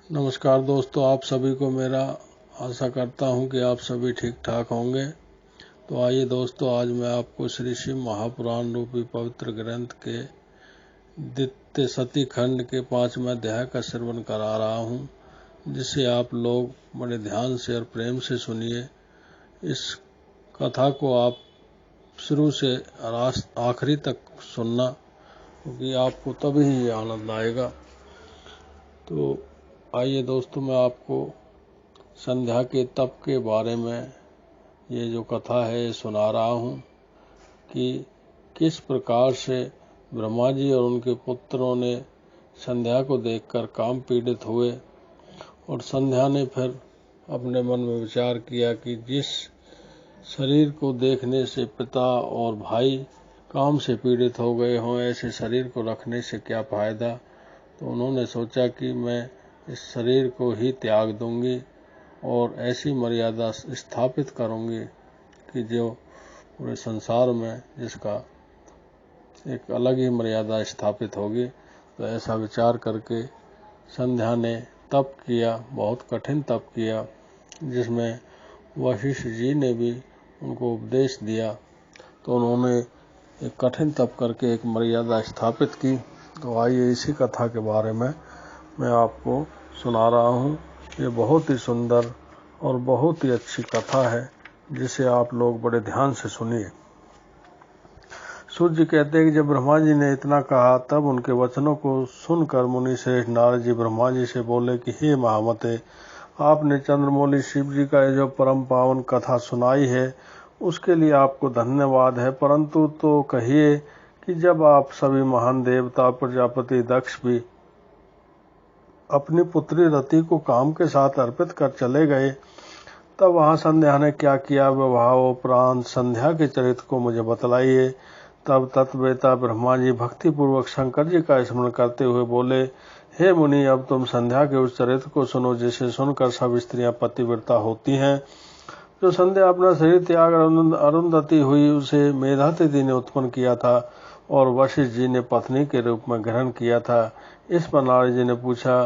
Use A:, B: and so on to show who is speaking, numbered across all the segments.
A: नमस्कार दोस्तों, आप सभी को मेरा आशा करता हूं कि आप सभी ठीक ठाक होंगे। तो आइए दोस्तों, आज मैं आपको श्री शिव महापुराण रूपी पवित्र ग्रंथ के द्वितीय सती खंड के 5वें अध्याय का श्रवण करा रहा हूं, जिसे आप लोग बड़े ध्यान से और प्रेम से सुनिए। इस कथा को आप शुरू से आखिरी तक सुनना, क्योंकि आपको तभी ही आनंद आएगा। तो आइए दोस्तों, मैं आपको संध्या के तप के बारे में ये जो कथा है ये सुना रहा हूँ कि किस प्रकार से ब्रह्मा जी और उनके पुत्रों ने संध्या को देखकर काम पीड़ित हुए, और संध्या ने फिर अपने मन में विचार किया कि जिस शरीर को देखने से पिता और भाई काम से पीड़ित हो गए हों, ऐसे शरीर को रखने से क्या फायदा। तो उन्होंने सोचा कि मैं इस शरीर को ही त्याग दूंगी और ऐसी मर्यादा स्थापित करूंगी कि जो पूरे संसार में जिसका एक अलग ही मर्यादा स्थापित होगी। तो ऐसा विचार करके संध्या ने तप किया, बहुत कठिन तप किया, जिसमें वशिष्ठ जी ने भी उनको उपदेश दिया। तो उन्होंने एक कठिन तप करके एक मर्यादा स्थापित की। तो आइए इसी कथा के बारे में मैं आपको सुना रहा हूँ। ये बहुत ही सुंदर और बहुत ही अच्छी कथा है, जिसे आप लोग बड़े ध्यान से सुनिए। सूर्य जी कहते हैं कि जब ब्रह्मा जी ने इतना कहा, तब उनके वचनों को सुनकर मुनि श्रेष्ठ नारद जी ब्रह्मा जी से बोले कि हे महामते, आपने चंद्रमौली शिव जी का जो परम पावन कथा सुनाई है, उसके लिए आपको धन्यवाद है। परंतु तो कहिए कि जब आप सभी महान देवता प्रजापति दक्ष भी अपनी पुत्री रति को काम के साथ अर्पित कर चले गए, तब वहां संध्या ने क्या किया, विवाह उपरांत संध्या के चरित्र को मुझे बतलाइए। तब तत्वेता ब्रह्मा जी भक्ति पूर्वक शंकर जी का स्मरण करते हुए बोले, हे मुनि, अब तुम संध्या के उस चरित्र को सुनो जिसे सुनकर सब स्त्रियां पतिव्रता होती हैं। जो संध्या अपना शरीर त्याग अरुंधति हुई, उसे मेधातिथि ने उत्पन्न किया था और वशिष्ठ जी ने पत्नी के रूप में ग्रहण किया था। इस पर नारद जी ने पूछा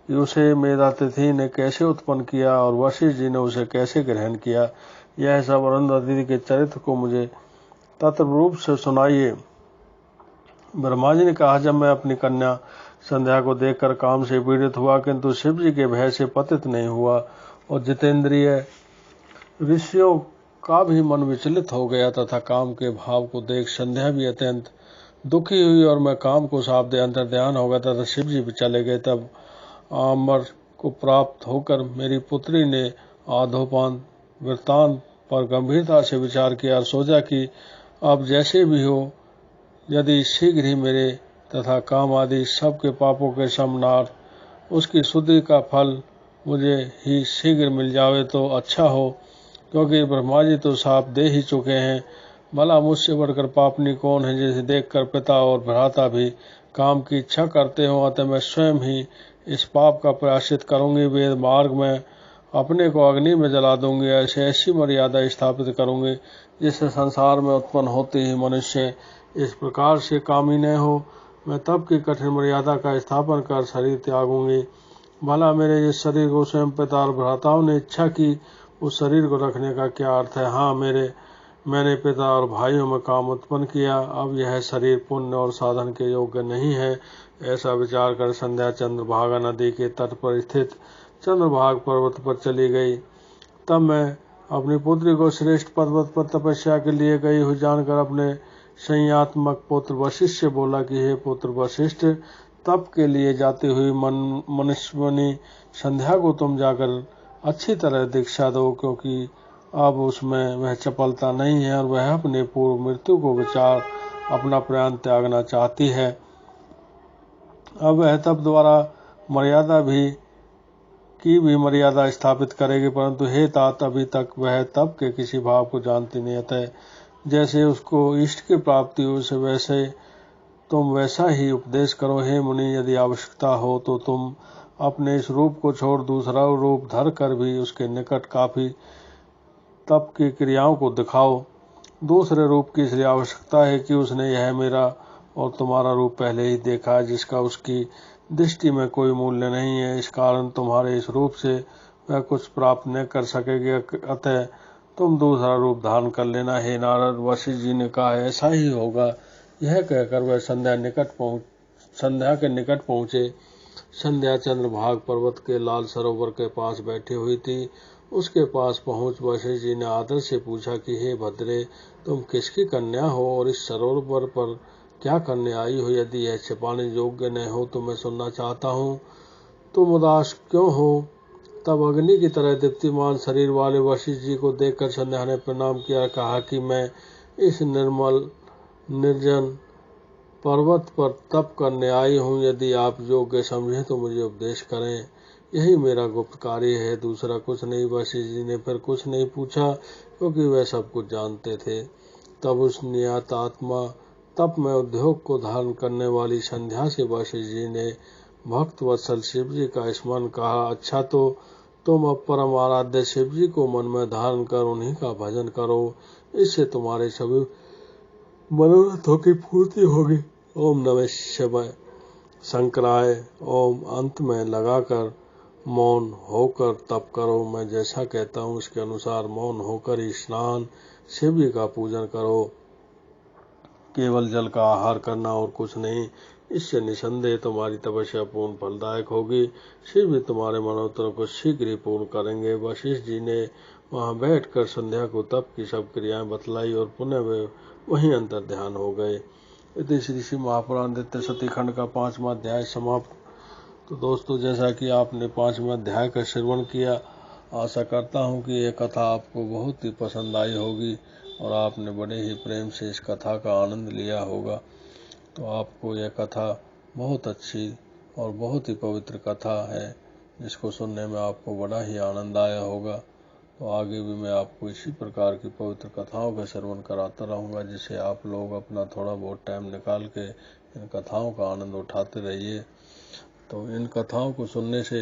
A: कि उसे मेधातिथि ने कैसे उत्पन्न किया और वशिष्ठ जी ने उसे कैसे ग्रहण किया। यह सब अरुंधति के चरित्र को मुझे तत्व रूप से सुनाइए। ब्रह्मा जी ने कहा, जब मैं अपनी कन्या संध्या को देखकर काम से पीड़ित हुआ, किंतु शिव जी के भय से पतित नहीं हुआ, और जितेंद्रिय ऋषियों का भी मन विचलित हो गया तथा काम के भाव को देख संध्या भी अत्यंत दुखी हुई, और मैं काम को साप दे अंतर्ध्यान हो गया तथा शिव जी भी चले गए। तब अमर को प्राप्त होकर मेरी पुत्री ने आधोपान वृत्तांत पर गंभीरता से विचार किया और सोचा कि अब जैसे भी हो, यदि शीघ्र ही मेरे तथा काम आदि सबके पापों के समनार्थ उसकी शुद्धि का फल मुझे ही शीघ्र मिल जावे तो अच्छा हो, क्योंकि ब्रह्मा जी तो साप दे ही चुके हैं। भला मुझसे बढ़कर पापनी कौन है, जिसे देखकर पिता और भ्राता भी काम की इच्छा करते हो। अतः मैं स्वयं ही इस पाप का प्रायश्चित करूंगी। वेद मार्ग में अपने को अग्नि में जला दूंगी। ऐसी मर्यादा स्थापित करूंगी जिससे संसार में उत्पन्न होते ही मनुष्य इस प्रकार से कामी न हो। मैं तब की कठिन मर्यादा का स्थापन कर शरीर त्यागूंगी। भला मेरे इस शरीर को स्वयं पिता और भ्राताओं ने इच्छा की, उस शरीर को रखने का क्या अर्थ है। हाँ, मैंने पिता और भाइयों में काम उत्पन्न किया। अब यह शरीर पुण्य और साधन के योग्य नहीं है। ऐसा विचार कर संध्या चंद्रभागा नदी के तट पर स्थित चंद्रभाग पर्वत पर चली गई। तब मैं अपनी पुत्री को श्रेष्ठ पर्वत पर तपस्या के लिए गई हुई जानकर अपने संयात्मक पुत्र वशिष्ठ से बोला कि हे पुत्र वशिष्ठ, तप के लिए जाती हुई मनुष्यनी संध्या को तुम जाकर अच्छी तरह दीक्षा दो, क्योंकि अब उसमें वह चपलता नहीं है और वह अपने पूर्व मृत्यु को विचार अपना प्राण त्यागना चाहती है। अब वह तप द्वारा मर्यादा की भी मर्यादा स्थापित करेगी, परंतु हे तात, अभी तक वह तप के किसी भाव को जानती नहीं। अतः जैसे उसको इष्ट की प्राप्ति हो, उसे वैसे तुम वैसा ही उपदेश करो। हे मुनि, यदि आवश्यकता हो तो तुम अपने इस रूप को छोड़ दूसरा रूप धर कर भी उसके निकट काफी तप की क्रियाओं को दिखाओ। दूसरे रूप की इसलिए आवश्यकता है कि उसने यह मेरा और तुम्हारा रूप पहले ही देखा है, जिसका उसकी दृष्टि में कोई मूल्य नहीं है। इस कारण तुम्हारे इस रूप से वह कुछ प्राप्त न कर सकेगी, अतः तुम दूसरा रूप धारण कर लेना। हे नारद, वशिष्ठ जी ने कहा, ऐसा ही होगा। यह कहकर वह संध्या के निकट पहुँचे। संध्या चंद्रभाग पर्वत के लाल सरोवर के पास बैठी हुई थी। उसके पास पहुंच वशिष्ठ जी ने आदर से पूछा कि हे भद्रे, तुम किसकी कन्या हो और इस सरोवर पर क्या करने आई हो? यदि यह छिपाने योग्य न हो तो मैं सुनना चाहता हूँ। तुम उदास क्यों हो? तब अग्नि की तरह दीप्तिमान शरीर वाले वशिष्ठ जी को देखकर संध्या ने प्रणाम किया, कहा कि मैं इस निर्मल निर्जन पर्वत पर तप करने आई हूँ। यदि आप योग्य समझे तो मुझे उपदेश करें, यही मेरा गुप्त कार्य है, दूसरा कुछ नहीं। वशिष्ठ जी ने फिर कुछ नहीं पूछा, क्योंकि वह सब कुछ जानते थे। तब उस नियतात्मा तप में उद्योग को धारण करने वाली संध्या से वशिष्ठ जी ने भक्त वत्सल शिव जी का स्मरण कहा, अच्छा तो तुम अब परम आराध्य शिव जी को मन में धारण कर उन्हीं का भजन करो, इससे तुम्हारे सभी मनोरथों की पूर्ति होगी। ओम नमः शिवाय शंकराय। ओम अंत में लगाकर मौन होकर तप करो। मैं जैसा कहता हूँ उसके अनुसार मौन होकर ही स्नान, शिव जी का पूजन करो। केवल जल का आहार करना और कुछ नहीं। इससे निसंदेह तुम्हारी तपस्या पूर्ण फलदायक होगी। शिव भी तुम्हारे मनोरथों को शीघ्र ही पूर्ण करेंगे। वशिष्ठ जी ने वहां बैठकर संध्या को तप की सब क्रियाएं बतलाई और पुनः वे वहीं अंतर ध्यान हो गए। इति श्री शिव महापुराण द्वितीय सती खंड का 5वां अध्याय समाप्त। तो दोस्तों, जैसा कि आपने 5वें अध्याय का श्रवण किया, आशा करता हूँ कि यह कथा आपको बहुत ही पसंद आई होगी और आपने बड़े ही प्रेम से इस कथा का आनंद लिया होगा। तो आपको यह कथा बहुत अच्छी और बहुत ही पवित्र कथा है, जिसको सुनने में आपको बड़ा ही आनंद आया होगा। तो आगे भी मैं आपको इसी प्रकार की पवित्र कथाओं का श्रवण कराता रहूँगा, जिसे आप लोग अपना थोड़ा बहुत टाइम निकाल के इन कथाओं का आनंद उठाते रहिए। तो इन कथाओं को सुनने से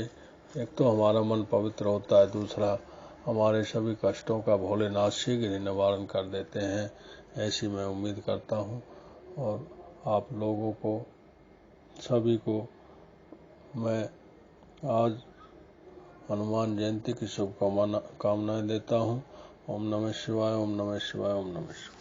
A: एक तो हमारा मन पवित्र होता है, दूसरा हमारे सभी कष्टों का भोलेनाथ शीघ्र ही निवारण कर देते हैं, ऐसी मैं उम्मीद करता हूँ। और आप लोगों को सभी को मैं आज हनुमान जयंती की शुभकामनाएं देता हूँ। ओम नमः शिवाय, ओम नमः शिवाय, ओम नमः शिवाय।